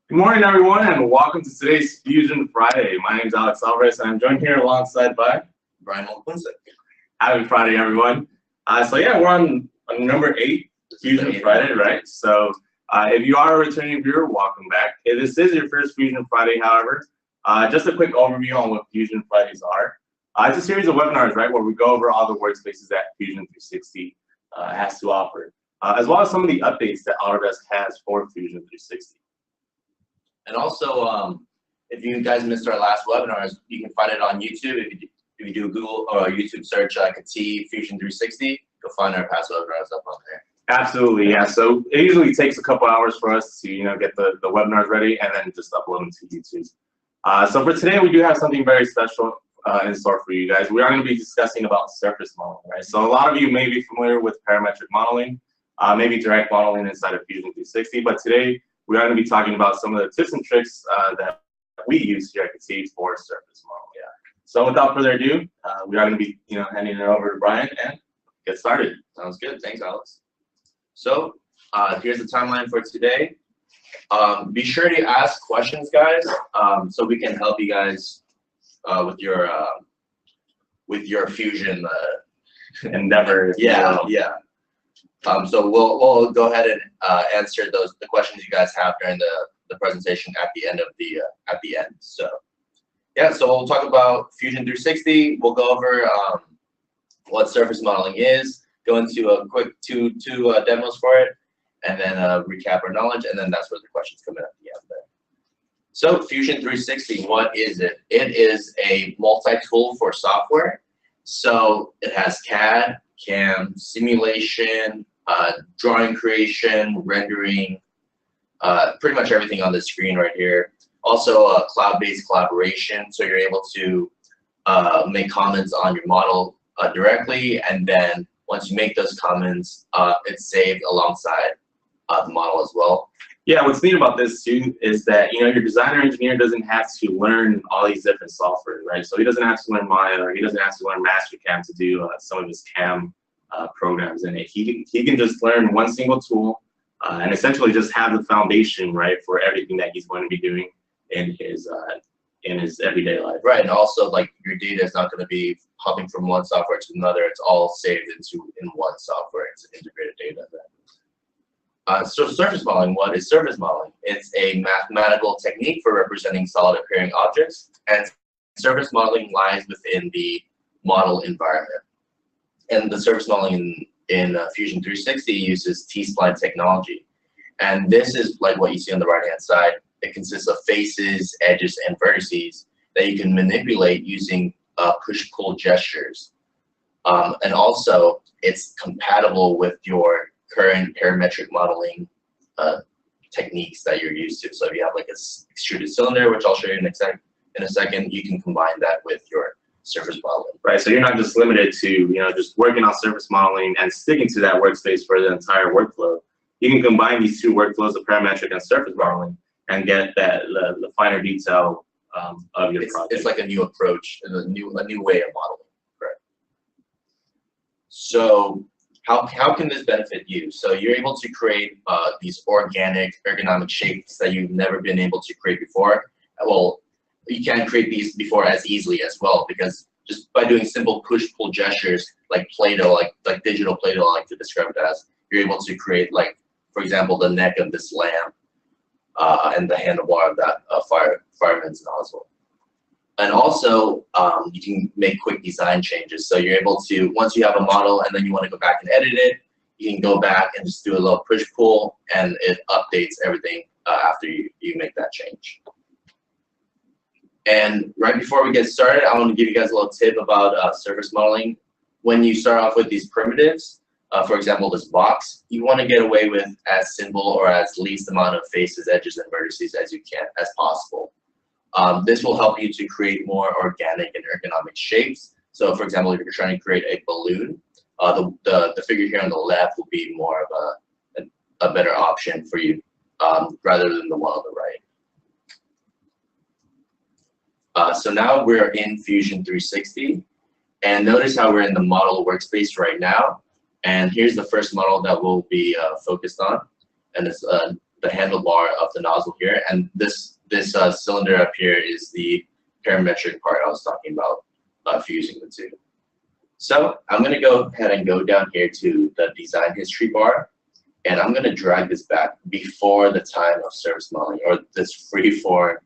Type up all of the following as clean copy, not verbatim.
Good morning, everyone, and welcome to today's Fusion Friday. My name is Alex Alvarez, and I'm joined here alongside by Mongkolpoonsuk. Happy Friday, everyone. We're on number 8, Fusion Friday, right? So if you are a returning viewer, welcome back. If this is your first Fusion Friday, however, just a quick overview on what Fusion Fridays are. It's a series of webinars, right, where we go over all the workspaces that Fusion 360 has to offer, as well as some of the updates that Autodesk has for Fusion 360. And also, if you guys missed our last webinars, you can find it on YouTube. If you do a Google or YouTube search, Crease Fusion 360, you'll find our past webinars up on there. Absolutely, yeah. So it usually takes a couple hours for us to get the webinars ready and then just upload them to YouTube. So for today, we do have something very special in store for you guys. We are going to be discussing about surface modeling, right? So a lot of you may be familiar with parametric modeling, maybe direct modeling inside of Fusion 360, but today we are going to be talking about some of the tips and tricks that we use here at Crease for surface modeling. Yeah. So without further ado, we are going to be handing it over to Brian and get started. Sounds good. Thanks, Alex. So here's the timeline for today. Be sure to ask questions, guys, so we can help you guys with your Fusion endeavor. Yeah, yeah. So we'll go ahead and answer the questions you guys have during the presentation at the end of the end. So yeah, so we'll talk about Fusion 360. We'll go over what surface modeling is, go into a quick two demos for it, and then recap our knowledge, and then that's where the questions come in at the end there. So Fusion 360, what is it? It is a multi-tool for software. So it has CAD, CAM, simulation, drawing creation, rendering, pretty much everything on the screen right here. Also cloud-based collaboration, so you're able to make comments on your model directly, and then once you make those comments, it's saved alongside the model as well. Yeah, what's neat about this too is that your designer engineer doesn't have to learn all these different software, right? So he doesn't have to learn Maya, or he doesn't have to learn Mastercam to do some of his CAM programs in it. He can just learn one single tool and essentially just have the foundation, right, for everything that he's going to be doing in his everyday life. Right, and also like your data is not going to be hopping from one software to another. It's all saved in one software. It's integrated data then. So surface modeling, what is surface modeling? It's a mathematical technique for representing solid appearing objects, and surface modeling lies within the model environment. And the surface modeling in Fusion 360 uses T-spline technology. And this is like what you see on the right-hand side. It consists of faces, edges, and vertices that you can manipulate using push-pull gestures. And also, it's compatible with your current parametric modeling techniques that you're used to. So if you have like a extruded cylinder, which I'll show you in a second, you can combine that with your surface modeling. Right, so you're not just limited to just working on surface modeling and sticking to that workspace for the entire workflow. You can combine these two workflows of parametric and surface modeling and get the finer detail of your project. It's like a new approach, a new way of modeling. Correct. So how can this benefit you? So you're able to create these organic ergonomic shapes that you've never been able to create before. Well, you can't create these before as easily as well, because just by doing simple push-pull gestures like Play-Doh, like digital Play-Doh, I like to describe it as, you're able to create, like, for example, the neck of this lamp and the handlebar of that fireman's nozzle. And also, you can make quick design changes. So you're able to, once you have a model and then you want to go back and edit it, you can go back and just do a little push-pull, and it updates everything after you make that change. And right before we get started, I want to give you guys a little tip about surface modeling. When you start off with these primitives, for example, this box, you want to get away with as simple or as least amount of faces, edges, and vertices as possible. This will help you to create more organic and ergonomic shapes. So for example, if you're trying to create a balloon, the figure here on the left will be more of a better option for you rather than the one on the right. So now we're in Fusion 360, and notice how we're in the model workspace right now. And here's the first model that we'll be focused on, and it's the handlebar of the nozzle here, and this cylinder up here is the parametric part I was talking about fusing the two. So I'm going to go ahead and go down here to the design history bar, and I'm going to drag this back before the time of surface modeling, or this freeform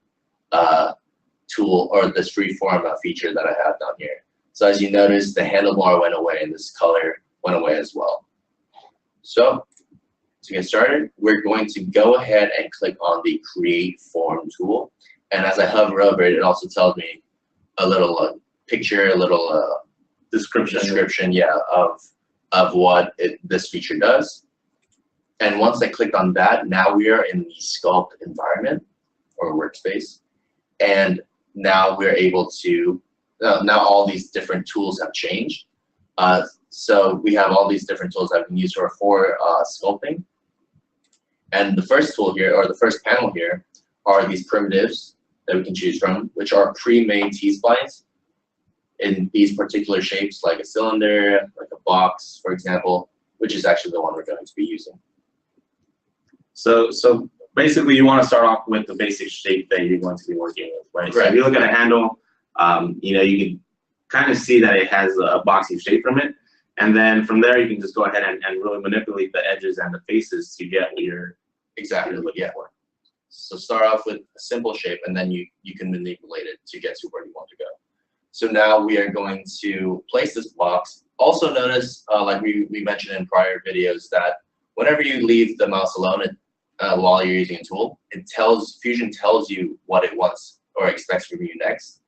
tool, or this freeform feature that I have down here. So as you notice, the handlebar went away and this color went away as well. So to get started, we're going to go ahead and click on the Create Form tool. And as I hover over it, it also tells me a little picture, a little description, yeah, of what this feature does. And once I clicked on that, now we are in the Sculpt environment or workspace. And now we're able to, now all these different tools have changed. So we have all these different tools that we can use for sculpting. And the first tool here, or the first panel here, are these primitives that we can choose from, which are pre-made T-splines in these particular shapes, like a cylinder, like a box, for example, which is actually the one we're going to be using. So basically, you want to start off with the basic shape that you're going to be working with, right? Right. So if you look at a handle, you know, you can kind of see that it has a boxy shape from it. And then from there, you can just go ahead and really manipulate the edges and the faces to get what you're looking for. So start off with a simple shape, and then you can manipulate it to get to where you want to go. So now we are going to place this box. Also notice, like we mentioned in prior videos, that whenever you leave the mouse alone while you're using a tool, Fusion tells you what it wants or expects from you next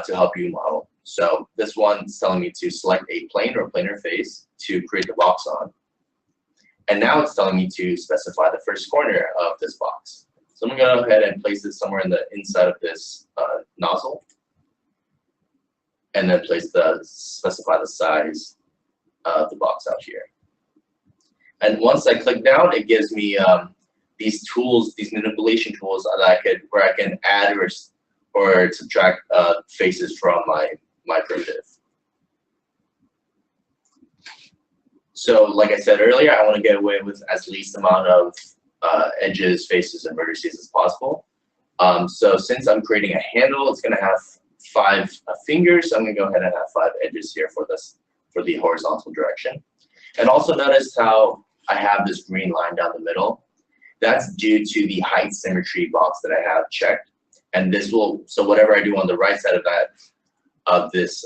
to help you model. So this one's telling me to select a plane or planar face to create the box on. And now it's telling me to specify the first corner of this box. So I'm going to go ahead and place it somewhere in the inside of this nozzle. And then specify the size of the box out here. And once I click down, it gives me these tools, these manipulation tools that where I can add or subtract faces from my primitive. So like I said earlier, I want to get away with as least amount of edges, faces, and vertices as possible. So since I'm creating a handle, it's going to have 5 fingers. So I'm going to go ahead and have 5 edges here for the horizontal direction. And also notice how I have this green line down the middle. That's due to the height symmetry box that I have checked. And this will, so whatever I do on the right side of this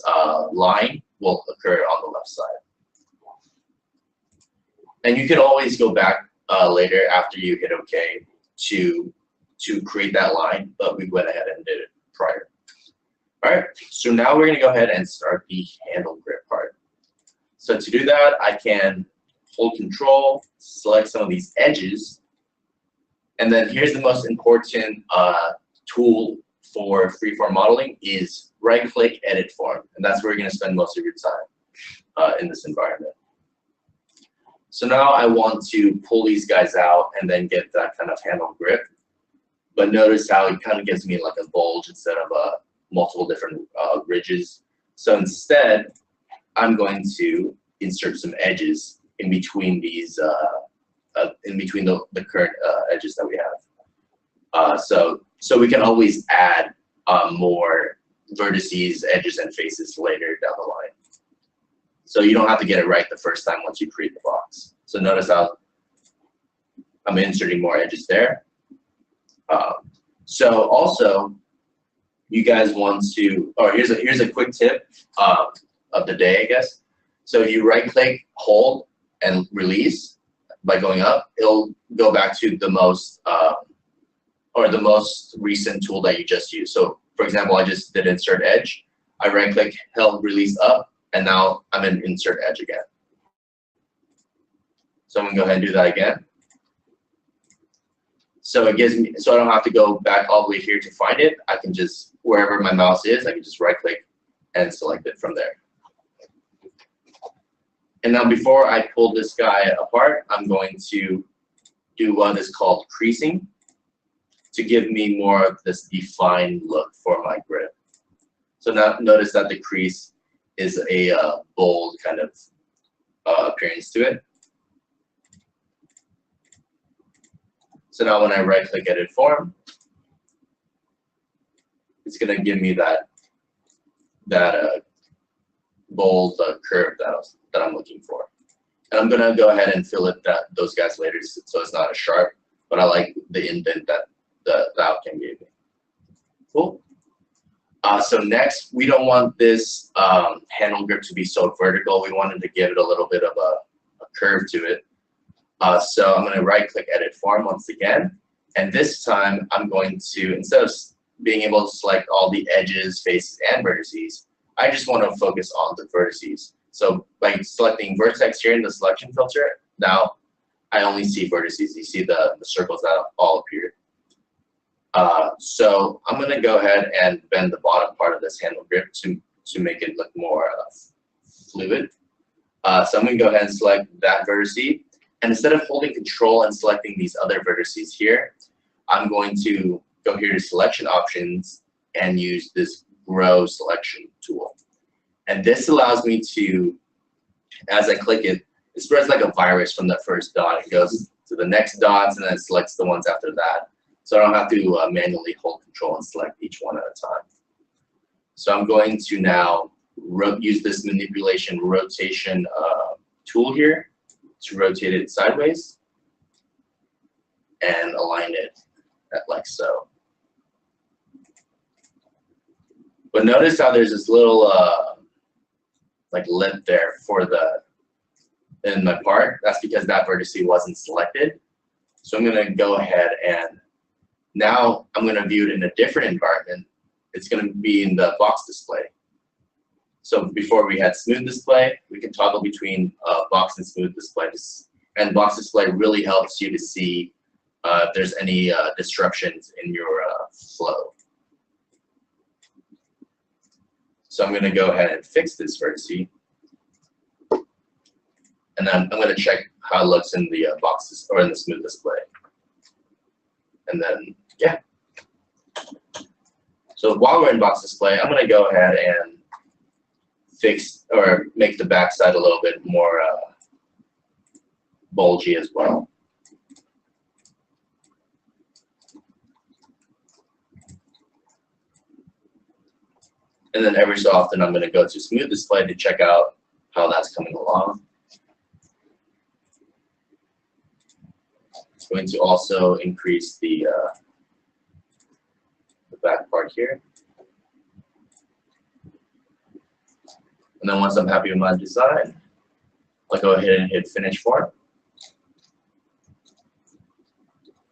line will occur on the left side. And you can always go back later after you hit OK to create that line, but we went ahead and did it prior. All right, so now we're going to go ahead and start the handle grip part. So to do that, I can hold Control, select some of these edges, and then here's the most important tool for freeform modeling is right-click, edit form, and that's where you're going to spend most of your time in this environment. So now I want to pull these guys out and then get that kind of handle grip, but notice how it kind of gives me like a bulge instead of multiple different ridges. So instead, I'm going to insert some edges in between these, the current edges that we have. So we can always add more vertices, edges, and faces later down the line. So you don't have to get it right the first time once you create the box. So notice how I'm inserting more edges there. So also, you guys want to, or here's a quick tip of the day, I guess. So if you right-click, hold, and release by going up, it'll go back to the most recent tool that you just used. So for example, I just did insert edge. I right-click, held, release up, and now I'm in insert edge again. So I'm gonna go ahead and do that again. So it gives me, so I don't have to go back all the way here to find it. I can just, wherever my mouse is, I can just right click and select it from there. And now before I pull this guy apart, I'm going to do what is called creasing to give me more of this defined look for my grip. So now notice that the crease is a bold kind of appearance to it. So now when I right click edit form, it's going to give me that bold curve that I'm looking for. And I'm going to go ahead and fill it those guys later so it's not as sharp, but I like the indent that the outcome gave me. Cool. So next, we don't want this handle grip to be so vertical. We wanted to give it a little bit of a curve to it. So I'm going to right click edit form once again. And this time I'm going to, instead of being able to select all the edges, faces, and vertices, I just want to focus on the vertices. So by selecting vertex here in the selection filter, now I only see vertices. You see the circles that all appear. So I'm going to go ahead and bend the bottom part of this handle grip to make it look more fluid. So I'm going to go ahead and select that vertice. And instead of holding control and selecting these other vertices here, I'm going to go here to selection options and use this grow selection tool. And this allows me to, as I click it, it spreads like a virus from the first dot. It goes to the next dots and then it selects the ones after that. So I don't have to manually hold control and select each one at a time. So I'm going to now use this manipulation rotation tool here to rotate it sideways and align it like so. But notice how there's this little like lip there for in my part. That's because that vertex wasn't selected. So I'm going to go ahead and now I'm going to view it in a different environment. It's going to be in the box display. So before we had smooth display, we can toggle between box and smooth displays. And box display really helps you to see if there's any disruptions in your flow. So I'm going to go ahead and fix this vertex. And then I'm going to check how it looks in the boxes or in the smooth display. And then, yeah. So while we're in box display, I'm going to go ahead and fix or make the backside a little bit more bulgy as well. And then every so often, I'm going to go to smooth display to check out how that's coming along. It's going to also increase the back part here. And then once I'm happy with my design, I'll go ahead and hit finish form.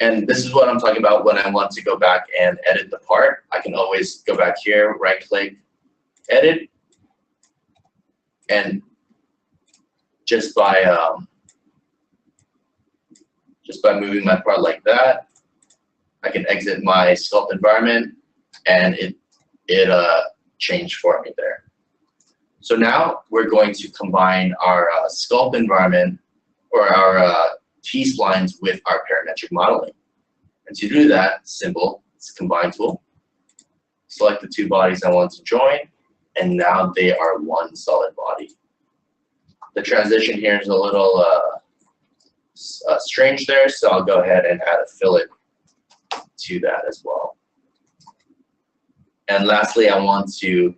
And this is what I'm talking about when I want to go back and edit the part. I can always go back here, right click, edit, and just by moving my part like that, I can exit my sculpt environment, and it changed for me there. So now we're going to combine our sculpt environment or our T-splines with our parametric modeling. And to do that, simple, it's a combine tool. Select the two bodies I want to join, and now they are one solid body. The transition here is a little strange there, so I'll go ahead and add a fillet to that as well. And lastly, I want to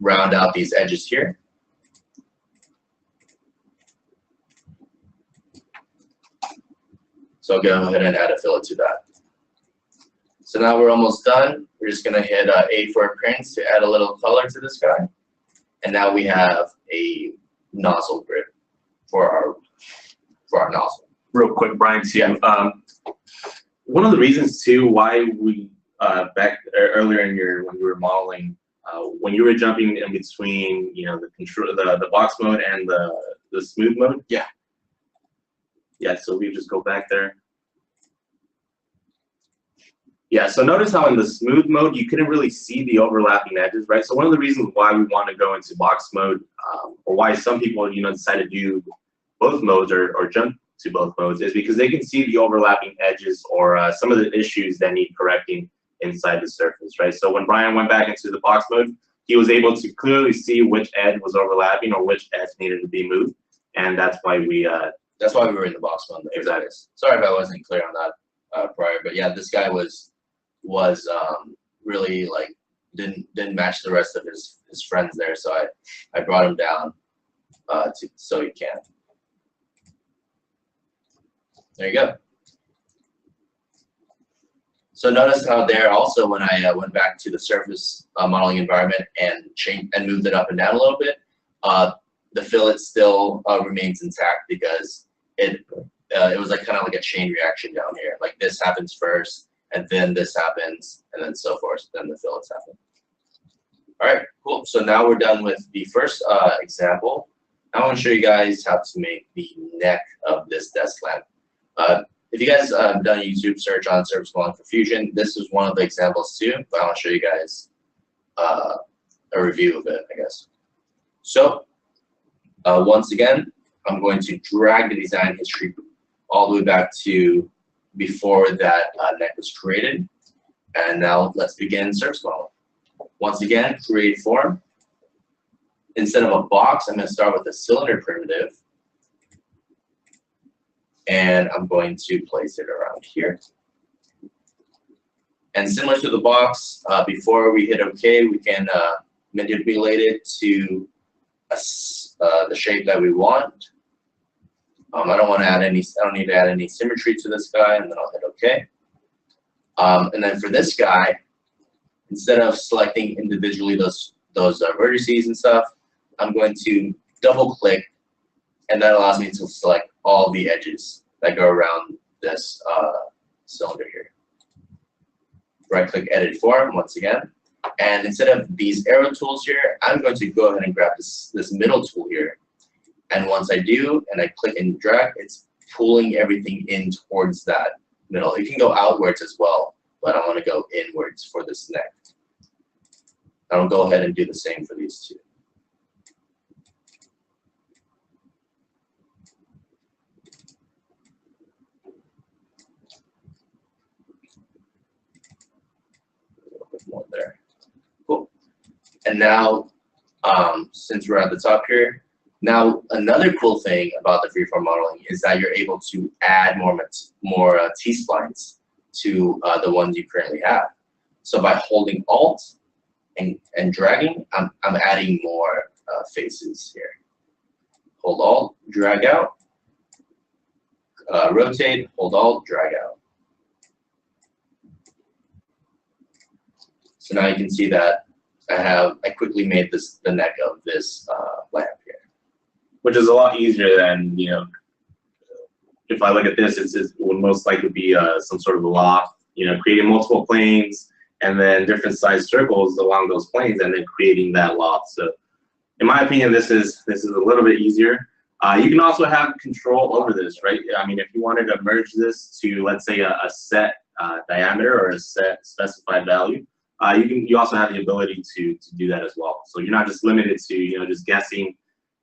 round out these edges here. So I'll go ahead and add a fillet to that. So now we're almost done. We're just going to hit A for appearance to add a little color to this guy. And now we have a nozzle grip for our nozzle. Real quick, Brian, too. Yeah. One of the reasons too why we back earlier in when you were modeling, when you were jumping in between, the control, the box mode and the smooth mode. Yeah. Yeah. So we just go back there. Yeah. So notice how in the smooth mode you couldn't really see the overlapping edges, right? So one of the reasons why we want to go into box mode, or why some people decide to do both modes or jump to both modes, is because they can see the overlapping edges or some of the issues that need correcting inside the surface, right? So when Brian went back into the box mode, he was able to clearly see which edge was overlapping or which edge needed to be moved, and that's why we That's why we were in the box one. Exactly. Sorry if I wasn't clear on that prior, but yeah, this guy was really like didn't match the rest of his friends there, so I brought him down so he can. There you go. So notice how there also, when I went back to the surface modeling environment and moved it up and down a little bit, the fillet still remains intact because it was like kind of like a chain reaction down here. Like this happens first, and then this happens, and then so forth. Then the fillets happen. All right, cool. So now we're done with the first example. I want to show you guys how to make the neck of this desk lamp. If you guys have done a YouTube search on surface modeling for Fusion, this is one of the examples too, but I want to show you guys a review of it, I guess. So once again, I'm going to drag the design history all the way back to before that neck was created. And now let's begin surface modeling. Once again, create form. Instead of a box, I'm going to start with a cylinder primitive. And I'm going to place it around here. And similar to the box, before we hit OK, we can manipulate it to the shape that we want. I don't want to add any. I don't need to add any symmetry to this guy, and then I'll hit OK. And then for this guy, instead of selecting individually those vertices and stuff, I'm going to double click, and that allows me to select all the edges that go around this cylinder here. Right click edit form once again. And instead of these arrow tools here, I'm going to go ahead and grab this middle tool here. And once I do, and I click and drag, it's pulling everything in towards that middle. It can go outwards as well, but I want to go inwards for this neck. I'll go ahead and do the same for these two. More there. Cool. And now, since we're at the top here, now another cool thing about the freeform modeling is that you're able to add more T-splines to the ones you currently have. So by holding Alt and dragging, I'm adding more faces here. Hold Alt, drag out, rotate, hold Alt, drag out. So now you can see that I quickly made the neck of this lamp here. Which is a lot easier than, you know, if I look at this, it would most likely be some sort of a loft, you know, creating multiple planes and then different size circles along those planes and then creating that loft. So in my opinion, this is a little bit easier. You can also have control over this, right? I mean, if you wanted to merge this to, let's say, a set diameter or a set specified value, you also have the ability to do that as well. So you're not just limited to, you know, just guessing,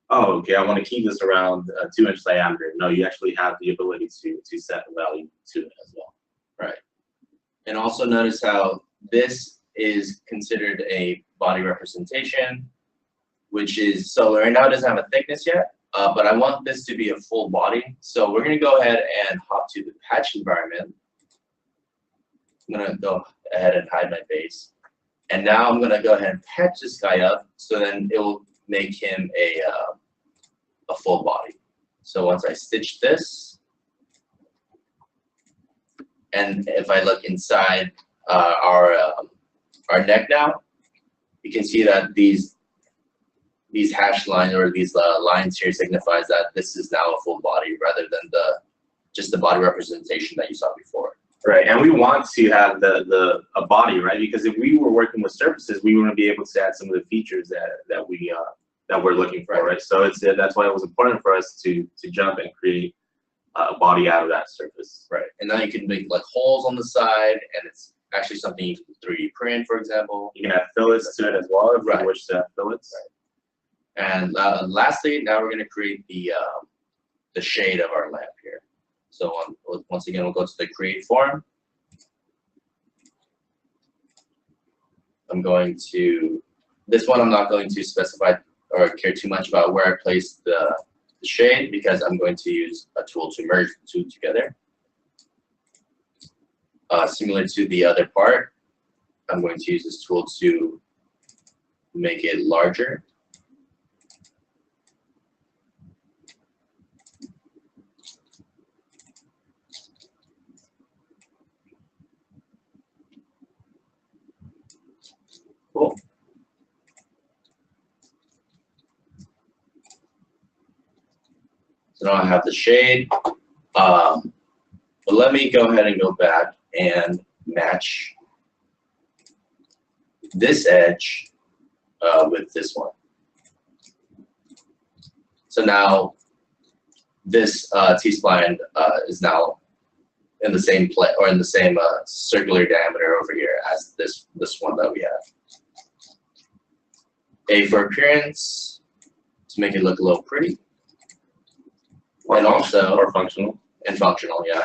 oh, okay, I want to keep this around a 2-inch diameter. No, you actually have the ability to set the value to it as well. Right. And also notice how this is considered a body representation, which is, so right now it doesn't have a thickness yet, but I want this to be a full body. So we're going to go ahead and hop to the patch environment. I'm going to go ahead and hide my base. And now I'm going to go ahead and patch this guy up, so then it will make him a full body. So once I stitch this, and if I look inside our neck now, you can see that these hashed lines or these lines here signifies that this is now a full body rather than just the body representation that you saw before. Right, and we want to have a body, right? Because if we were working with surfaces, we wouldn't be able to add some of the features that we're looking for, right? So that's why it was important for us to jump and create a body out of that surface. Right, and now you can make like holes on the side, and it's actually something you can 3D print, for example. You can add fillets to it as well if you wish to have fillets. Right. And lastly, now we're going to create the shade of our lamp here. So once again, we'll go to the create form. I'm going to, this one I'm not going to specify or care too much about where I place the the shade because I'm going to use a tool to merge the two together. Similar to the other part, I'm going to use this tool to make it larger. Cool. So now I have the shade. But let me go ahead and go back and match this edge with this one. So now this T-spline is now in the same place or in the same circular diameter over here as this one that we have. A for appearance to make it look a little pretty, and also functional. And functional, yeah.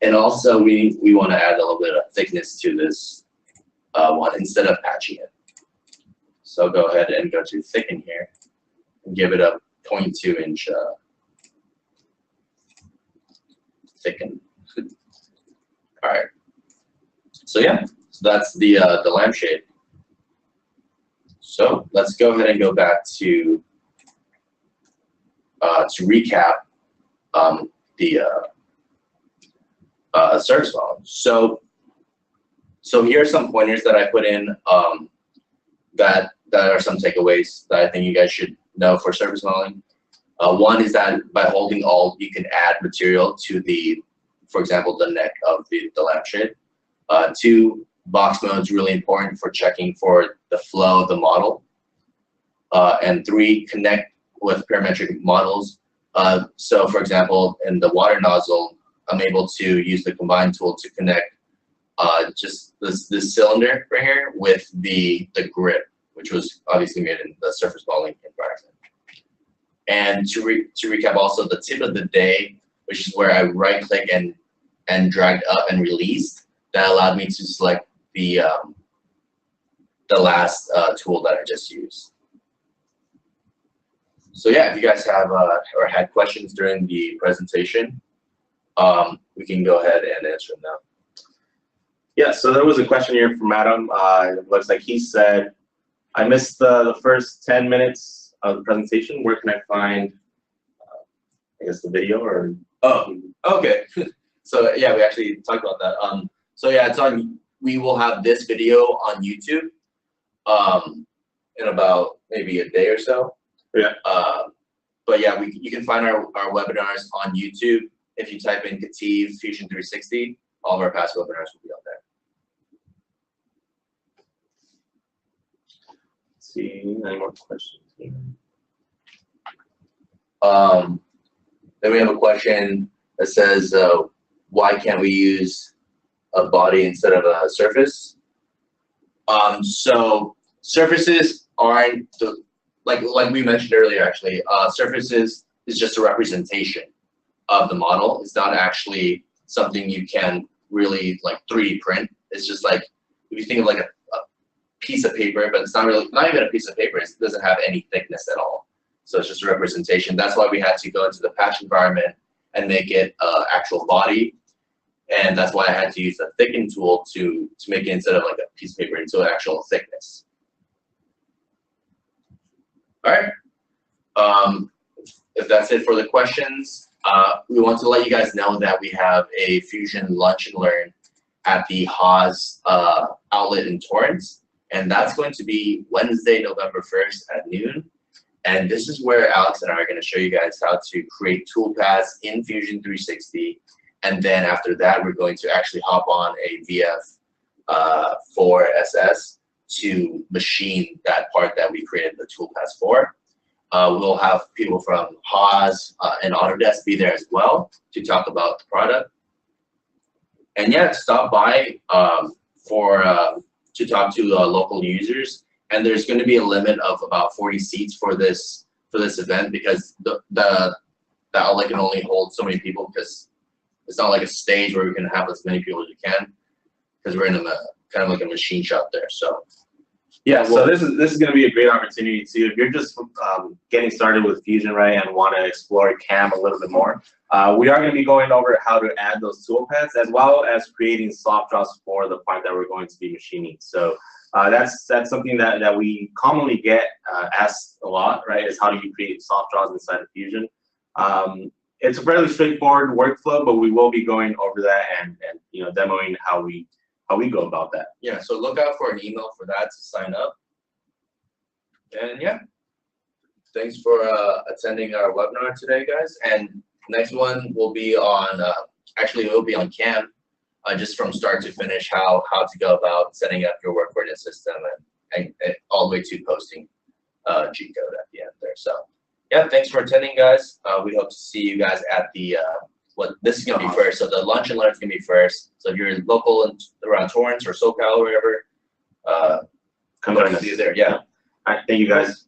And also we want to add a little bit of thickness to this one instead of patching it. So go ahead and go to thicken here and give it a 0.2 inch thicken. All right. So yeah, so that's the lampshade. So let's go ahead and go back to recap the surface volume. So here are some pointers that I put in that are some takeaways that I think you guys should know for surface volume. One is that by holding Alt, you can add material to the, for example, the neck of the lampshade. Two, box mode is really important for checking for the flow of the model. And three, connect with parametric models. So for example, in the water nozzle, I'm able to use the combine tool to connect just this cylinder right here with the grip, which was obviously made in the surface modeling environment. And to recap also the tip of the day, which is where I right click and dragged up and released, that allowed me to select the last tool that I just used. So yeah, if you guys have or had questions during the presentation, we can go ahead and answer them now. Yeah, so there was a question here from Adam. It looks like he said, I missed the first 10 minutes of the presentation. Where can I find, I guess, the video or? Oh, okay. So yeah, we actually talked about that. So yeah, it's on. We will have this video on YouTube in about maybe a day or so. Yeah. But yeah, you can find our webinars on YouTube. If you type in Cative Fusion 360, all of our past webinars will be on there. Let's see, any more questions here? Then we have a question that says, why can't we use a body instead of a surface? So surfaces aren't like we mentioned earlier. Actually, surfaces is just a representation of the model. It's not actually something you can really like 3D print. It's just like if you think of like a piece of paper, but it's not even a piece of paper. It doesn't have any thickness at all. So it's just a representation. That's why we had to go into the patch environment and make it actual body. And that's why I had to use the thicken tool to make it instead of like a piece of paper into an actual thickness. All right. If that's it for the questions, we want to let you guys know that we have a Fusion Lunch and Learn at the Haas outlet in Torrance. And that's going to be Wednesday, November 1st at noon. And this is where Alex and I are going to show you guys how to create toolpaths in Fusion 360. And then after that, we're going to actually hop on a VF for SS to machine that part that we created the toolpaths for. We'll have people from Haas and Autodesk be there as well to talk about the product. And yeah, stop by to talk to local users. And there's going to be a limit of about 40 seats for this event because the outlet can only hold so many people because it's not like a stage where we can have as many people as we can because we're in a kind of like a machine shop there. So Yeah, so this is going to be a great opportunity too. If you're just getting started with Fusion, right, and want to explore CAM a little bit more, we are going to be going over how to add those toolpaths as well as creating soft draws for the part that we're going to be machining. So that's something that we commonly get asked a lot, right? Is how do you create soft draws inside of Fusion? It's a fairly straightforward workflow, but we will be going over that and you know, demoing how we go about that. Yeah, so look out for an email for that to sign up. And yeah, thanks for attending our webinar today, guys. And next one will be on, actually it will be on CAM, just from start to finish, how to go about setting up your work coordinate system and all the way to posting G-code at the end there. So yeah, thanks for attending, guys. We hope to see you guys at the this is gonna be first. So the lunch and learn is gonna be first. So if you're local and around Torrance or SoCal or wherever, Come join us. see you there. Yeah. All right, thank you guys.